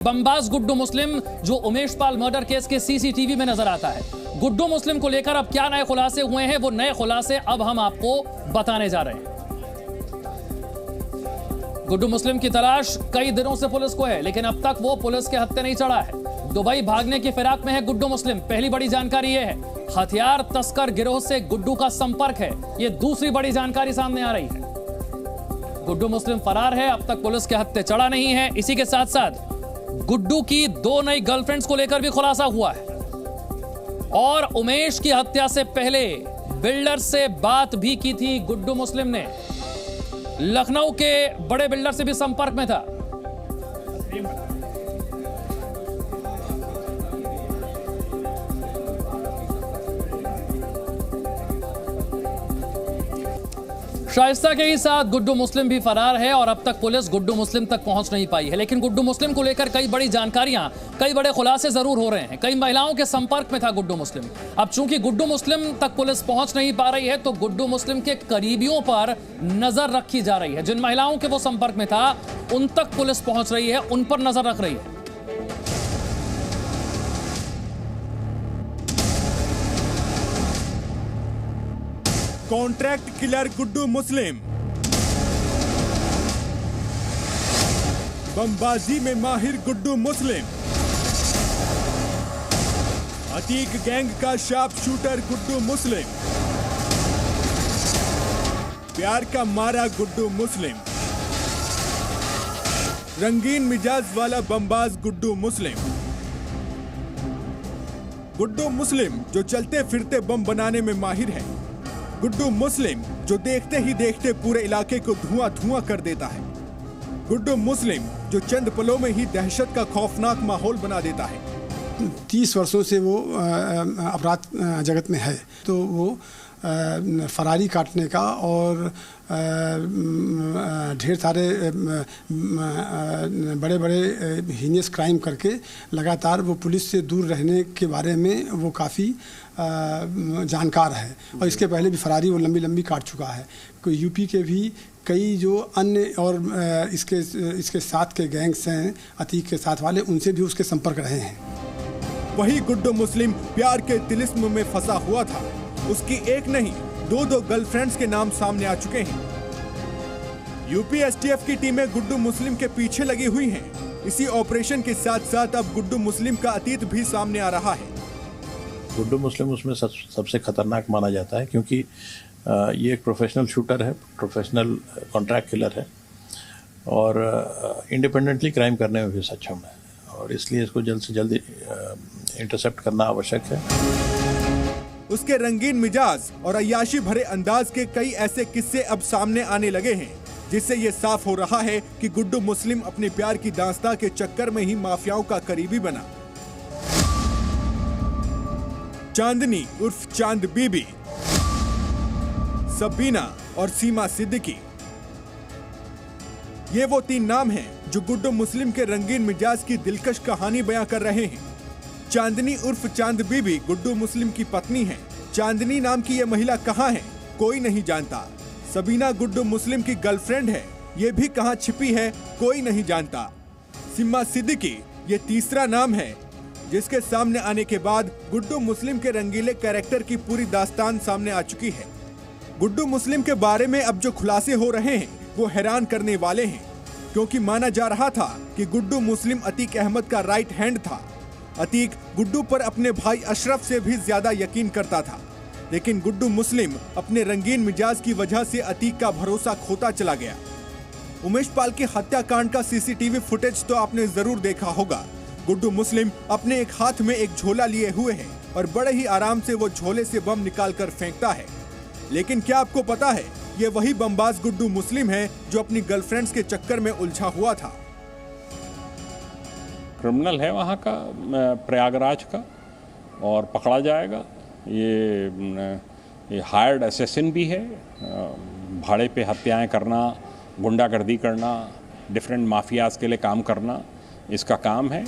बमबाज गुड्डू मुस्लिम जो Umesh Pal murder case के CCTV में नजर आता है। गुड्डू मुस्लिम को लेकर अब क्या नए खुलासे हुए हैं, वो नए खुलासे अब हम आपको बताने जा रहे हैं। गुड्डू मुस्लिम की तलाश कई दिनों से पुलिस को है, लेकिन अब तक वो पुलिस के हत्थे नहीं चढ़ा है। दुबई भागने की फिराक में है गुड्डू मुस्लिम। पहली बड़ी जानकारी यह है, हथियार तस्कर गिरोह से गुड्डू का संपर्क है। यह दूसरी बड़ी जानकारी सामने आ रही है। गुड्डू मुस्लिम फरार है, अब तक पुलिस के हत्थे चढ़ा नहीं है। इसी के साथ साथ गुड्डू की 2 नई गर्लफ्रेंड्स को लेकर भी खुलासा हुआ है और उमेश की हत्या से पहले बिल्डर से बात भी की थी गुड्डू मुस्लिम ने। लखनऊ के बड़े बिल्डर से भी संपर्क में था। शाइस्ता के ही साथ गुड्डू मुस्लिम भी फरार है और अब तक पुलिस गुड्डू मुस्लिम तक पहुंच नहीं पाई है। लेकिन गुड्डू मुस्लिम को लेकर कई बड़ी जानकारियां, कई बड़े खुलासे जरूर हो रहे हैं। कई महिलाओं के संपर्क में था गुड्डू मुस्लिम। अब चूंकि गुड्डू मुस्लिम तक पुलिस पहुंच नहीं पा रही है, तो गुड्डू मुस्लिम के करीबियों पर नजर रखी जा रही है। जिन महिलाओं के वो संपर्क में था, उन तक पुलिस पहुंच रही है, उन पर नजर रख रही है। कॉन्ट्रैक्ट किलर गुड्डू मुस्लिम, बमबाजी में माहिर गुड्डू मुस्लिम, अतीक गैंग का शार्प शूटर गुड्डू मुस्लिम, प्यार का मारा गुड्डू मुस्लिम, रंगीन मिजाज वाला बमबाज गुड्डू मुस्लिम। गुड्डू मुस्लिम जो चलते फिरते बम बनाने में माहिर है। गुड्डू मुस्लिम जो देखते ही देखते पूरे इलाके को धुआं धुआं कर देता है। गुड्डू मुस्लिम जो चंद पलों में ही दहशत का खौफनाक माहौल बना देता है। 30 वर्षों से वो अपराध जगत में है, तो वो फरारी काटने का और ढेर सारे बड़े बड़े हीनियस क्राइम करके लगातार वो पुलिस से दूर रहने के बारे में वो काफ़ी जानकार है। और इसके पहले भी फरारी वो लंबी लंबी काट चुका है। यूपी के भी कई जो अन्य और इसके साथ के गैंग्स हैं, अतीक के साथ वाले, उनसे भी उसके संपर्क रहे हैं। वही गुड्डू मुस्लिम प्यार के तिलिस्म में फंसा हुआ था। उसकी एक नहीं 2 गर्लफ्रेंड्स के नाम सामने आ चुके हैं। यूपी एसटीएफ की टीमें गुड्डू मुस्लिम के पीछे लगी हुई हैं। इसी ऑपरेशन के साथ साथ अब गुड्डू मुस्लिम का अतीत भी सामने आ रहा है। गुड्डू मुस्लिम उसमें सबसे खतरनाक माना जाता है, क्योंकि ये एक प्रोफेशनल शूटर है, प्रोफेशनल कॉन्ट्रैक्ट किलर है और इंडिपेंडेंटली क्राइम करने में भी सक्षम है, और इसलिए इसको जल्द से जल्द इंटरसेप्ट करना आवश्यक है। उसके रंगीन मिजाज और अय्याशी भरे अंदाज के कई ऐसे किस्से अब सामने आने लगे हैं, जिससे ये साफ हो रहा है कि गुड्डू मुस्लिम अपने प्यार की दास्तां के चक्कर में ही माफियाओं का करीबी बना। चांदनी उर्फ चांद बीबी, सबीना और सीमा सिद्दीकी, ये वो 3 नाम हैं जो गुड्डू मुस्लिम के रंगीन मिजाज की दिलकश कहानी बयां कर रहे हैं। चांदनी उर्फ चांद बीबी गुड्डू मुस्लिम की पत्नी है। चांदनी नाम की यह महिला कहाँ है, कोई नहीं जानता। सबीना गुड्डू मुस्लिम की गर्लफ्रेंड है, ये भी कहाँ छिपी है, कोई नहीं जानता। सीमा सिद्दीकी ये तीसरा नाम है, जिसके सामने आने के बाद गुड्डू मुस्लिम के रंगीले कैरेक्टर की पूरी दास्तान सामने आ चुकी है। गुड्डू मुस्लिम के बारे में अब जो खुलासे हो रहे हैं वो हैरान करने वाले हैं, क्योंकि माना जा रहा था कि गुड्डू मुस्लिम अतीक अहमद का राइट हैंड था। अतीक गुड्डू पर अपने भाई अशरफ से भी ज्यादा यकीन करता था, लेकिन गुड्डू मुस्लिम अपने रंगीन मिजाज की वजह से अतीक का भरोसा खोता चला गया। उमेश पाल के हत्याकांड का सीसीटीवी फुटेज तो आपने जरूर देखा होगा। गुड्डू मुस्लिम अपने एक हाथ में एक झोला लिए हुए है और बड़े ही आराम से वो झोले से बम निकालकर फेंकता है। लेकिन क्या आपको पता है, ये वही बमबाज गुड्डू मुस्लिम है जो अपनी गर्लफ्रेंड्स के चक्कर में उलझा हुआ था। क्रिमिनल है वहाँ का, प्रयागराज का, और पकड़ा जाएगा। ये हायर्ड असैसिन भी है। भाड़े पे हत्याएं करना, गुंडागर्दी करना, डिफरेंट माफियाज के लिए काम करना, इसका काम है।